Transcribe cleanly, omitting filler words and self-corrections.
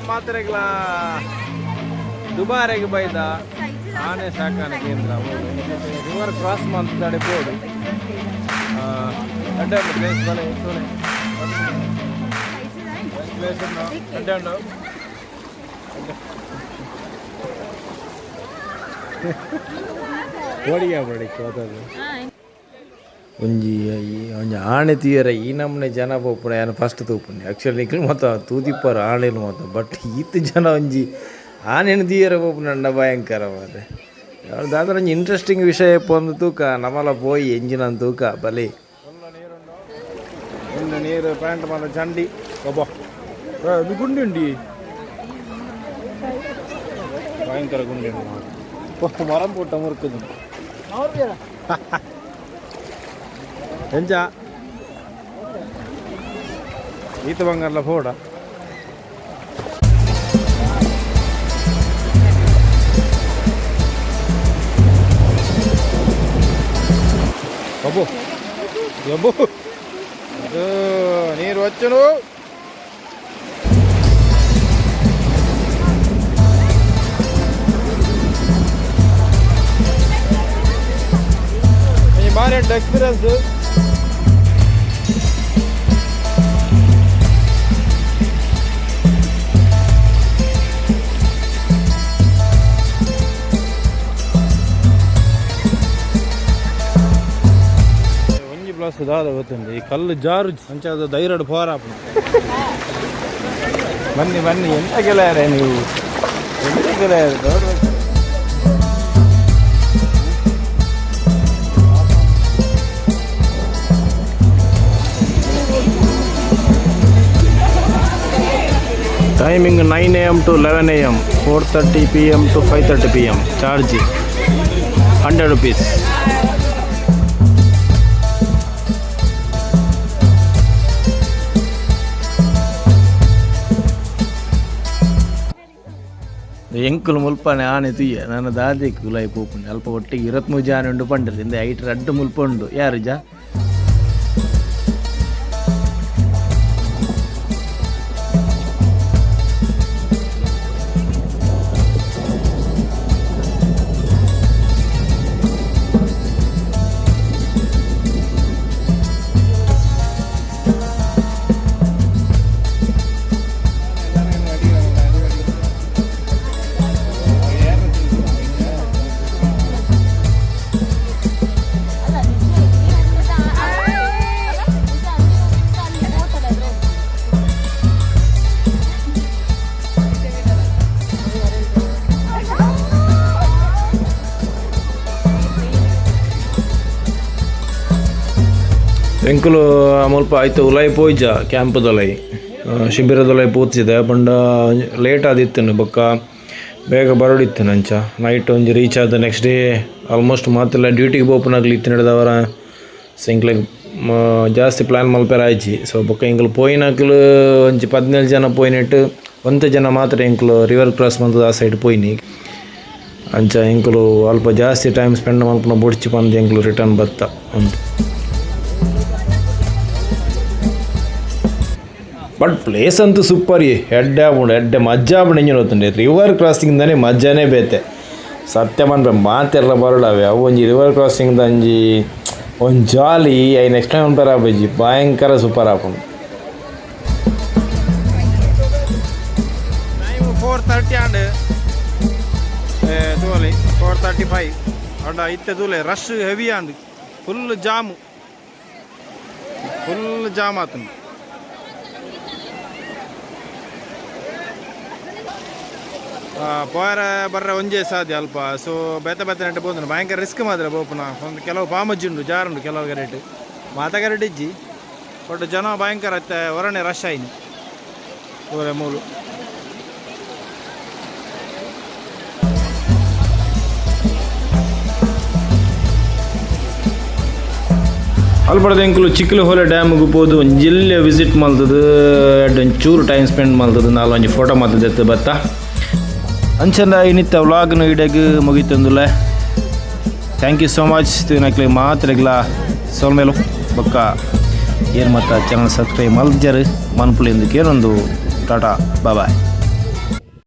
ಮಾತ್ರೆಗಳ ದುಬಾರೆಗೆ ಬೈದ ಆನೆ ಸಾಕಾಣೆ ಕೇಂದ್ರ ರಿವರ್ ಕ್ರಾಸ್ ಮಾಡ್ತಾಡೆ ಬೋರ್ಡು ಅಡ್ಡ ಪ್ಲೇಸ್ ಬಲೆ ಪ್ಲೇಸ್ ಅಡ್ಡ ಓಡಿಗೆ ಬಡಿಕೋದು ಒಂಜಿ ಒಂಜಿ ಆಣೆ ತೀಯರ ಈ ನಮ್ಮನೆ ಜನ ಪೋಪುಣ ಏನು ಫಸ್ಟ್ ತೂಪುಣಿ ಆ್ಯಕ್ಚುಲಿ ನಿಖಿಲ್ ಮೊತ್ತ ತೂದಿಪ್ಪರು ಆಣೆನು ಮೊತ್ತ ಬಟ್ ಈತ ಜನ ಒಂಜಿ ಆನೆನು ತೀಯರ ಪೋಪುನಂಡ ಭಯಂಕರ ಮಾರೆ ದಾದ್ರ ಒಂಜಿ ಇಂಟ್ರೆಸ್ಟಿಂಗ್ ವಿಷಯ ಪೊಂದು ತೂಕ ನಮಲ ಪೋಯಿ ಎಂಜಿನ ತೂಕ ಬಲಿ ಒಂದು ನೀರು ಪ್ಯಾಂಟ್ ಮಾಡ ಚಂಡಿ ಒಬ್ಬ ಇದು ಗುಂಡಿ ಉಂಡಿ ಭಯಂಕರ ಗುಂಡಿ ಉಂಟು ಮರಂ ಪುಟ್ಟ ಮುರುಕುದು ಎಂಜ ಈತ ಬಂಗಾರಲ ಫೋಡ ಅಬ್ಬು ಅಬ್ಬು ಅದು ನೀರು వచ్చును ಬಾರಿ ಎಕ್ಸ್ಪೀರಿಯನ್ಸ್ ಪ್ಲಸ್ ದಾದ ಗೊತ್ತುಂಟು ಈ ಕಲ್ಲು ಜಾರು ಸಂಚಾದ ಧೈರ್ಯಡ್ ಫೋರ ಬನ್ನಿ ಬನ್ನಿ ಎಂತ ಗೆಳೆಯರೇ ನೀವು ಎಂತ ಗೆಳೆಯರು ದೊಡ್ಡ timing 9 AM to 11 AM 4:30 PM to 5:30 PM charge 100 rupees. ಎಂಕುಲು ಮುಲ್ಪನೆ ಆನೆ ತುಯ್ಯ ನನ್ನ ದಾದಿಕ್ಕೆ ಗುಲಾಯಿ ಪೂಪುಂಡು ಅಲ್ಪ ಒಟ್ಟಿಗೆ 23 ಜಾನೆ ಉಂಡು ಪಂಡಲ್ಲಿ ಇಂದ 8 ರಡ್ಡು ಮುಲ್ಪುಂಡು ಯಾರು ಜಾ ಎಂಕುಲು ಮುಲ್ಪ ಆಯ್ತು ಉಲಾಯಿ ಪೋಯ್ಜ ಕ್ಯಾಂಪದೊಲೈ ಶಿಬಿರದೊಲೈ ಪೂತಿದೆ ಪಂಡ ಲೇಟ್ ಆದಿತ್ತು ಬೊಕ್ಕ ಬೇಗ ಬರೋಡಿತ್ತು ಅಂಚ ನೈಟ್ ಒಂಜಿ ರೀಚ್ ಆದ ನೆಕ್ಸ್ಟ್ ಡೇ ಆಲ್ಮೋಸ್ಟ್ ಮಾತೆಲ್ಲ ಡ್ಯೂಟಿಗೆ ಬೋಪನಾಗ್ಲಿ ಇತ್ತು ನಡೆದವರ ಸೊ ಇಂಕ್ಲಿಗೆ ಜಾಸ್ತಿ ಪ್ಲ್ಯಾನ್ ಮಲ್ಪೇರ ಆಯ್ಚಿ ಸೊ ಬೊಕ್ಕ ಇಂಕಲು ಪೋಯಿನಾಕ್ಲು ಒಂಜಿ 17 ಜನ ಪೋಯಿನೆಟ್ಟು 1 ಜನ ಮಾತ್ರ ಇಂಕಲು ರಿವರ್ ಕ್ರಾಸ್ ಬಂದದ ಆ ಸೈಡ್ ಪೋಯ್ನಿ ಅಂಚ ಇಂಕಲು ಅಲ್ಪ ಜಾಸ್ತಿ ಟೈಮ್ ಸ್ಪೆಂಡ್ ಮಲ್ಪನ ಬೊಡ್ಚಿ ಬಂದು ಇಂಕಲು ರಿಟರ್ನ್ ಬತ್ತ ಅಂತ ಬಟ್ ಪ್ಲೇಸ್ ಅಂತೂ ಸೂಪರ್ ಎಡ್ಡೆ ಆಗ್ಬಿಡು ಎಡ್ಡೆ ಮಜ್ಜಾ ಆಗ್ಬಿಡು ಎಂಜಿನ ಹೋಗ್ತಂಡೆ ರಿವರ್ ಕ್ರಾಸಿಂಗ್ದಾನೆ ಮಜ್ಜಾನೇ ಬೇತೆ ಸತ್ಯ ಬಂದ್ರೆ ಮಾತೆಲ್ಲ ಬರೋಡವೆ ಅವು ಒಂಜಿ ರಿವರ್ ಕ್ರಾಸಿಂಗ್ದ ಒಂಜಿ ಒಂದು ಜಾಲಿ ಐ ನೆಕ್ಸ್ಟ್ ಟೈಮ್ ಒಂಥರ ಬಜ್ಜಿ ಭಯಂಕರ ಸೂಪರ್ ಹಾಕೊಂಡು 4:30 ಆಂಡ್ ತೋಲೆ 4:35 ಅಂಡ ಇತ್ತೆ ತೂಲೆ rush heavy and full jam ಆತಂದು ಪೋರ ಬರ್ರೆ ಒಂಜೇ ಸಾಧ್ಯ ಅಲ್ಪ ಸೊ ಬೆತ್ತ ನೆಟ್ಟು ಬೋದನು ಭಯಂಕರ ರಿಸ್ಕ್ ಮಾತ್ರ ಬೋಪುನ ಒಂದು ಕೆಲವು ಪಾಮಜ್ಜಿ ಉಂಡು ಜಾರುಂಡು ಕೆಲವು ಗರೇಟ್ ಮಾತ ಗರೇಟ್ ಇಜ್ಜಿ ಬಟ್ ಜನ ಭಯಂಕರ ಹೊರನೆ ರಶ್ ಆಯ್ನಿ ಊರ ಮೂಲು ಅಲ್ಪಡದ ಎಂಕುಲು ಚಿಕ್ಕಲು ಹೊಲೆ ಡ್ಯಾಮ್ಗೆ ಹೋದು ಒಂಜಿಲ್ಲೆ ವಿಸಿಟ್ ಮಲ್ತದು ಒಂಚೂರು ಟೈಮ್ ಸ್ಪೆಂಡ್ ಮಲ್ತದು ನಾಲ್ ಒಂಜಿ ಫೋಟೋ ಮಾತದ ಬತ್ತ ಅಂಚಂದ ಇನ್ನಿತ್ತ ವ್ಲಾಗ್ನು ಇಡೆಗೆ ಮುಗಿತಂದುಲ್ಲ ಥ್ಯಾಂಕ್ ಯು ಸೋ ಮಚ್ ತಿನ್ನಕ್ಲಿ ಮಾತ್ರೆಗ್ಲ ಸೋಲ್ಮೇಲು ಬೊಕ್ಕ ಏನು ಮತ್ತು ಚಾನಲ್ ಸಬ್ಸ್ಕ್ರೈಬ್ ಮಲ್ಜರ್ ಮನ್ಪುಲಿಂದಕ್ಕೆ ಏನೊಂದು ಟಾಟಾ ಬಾಯ್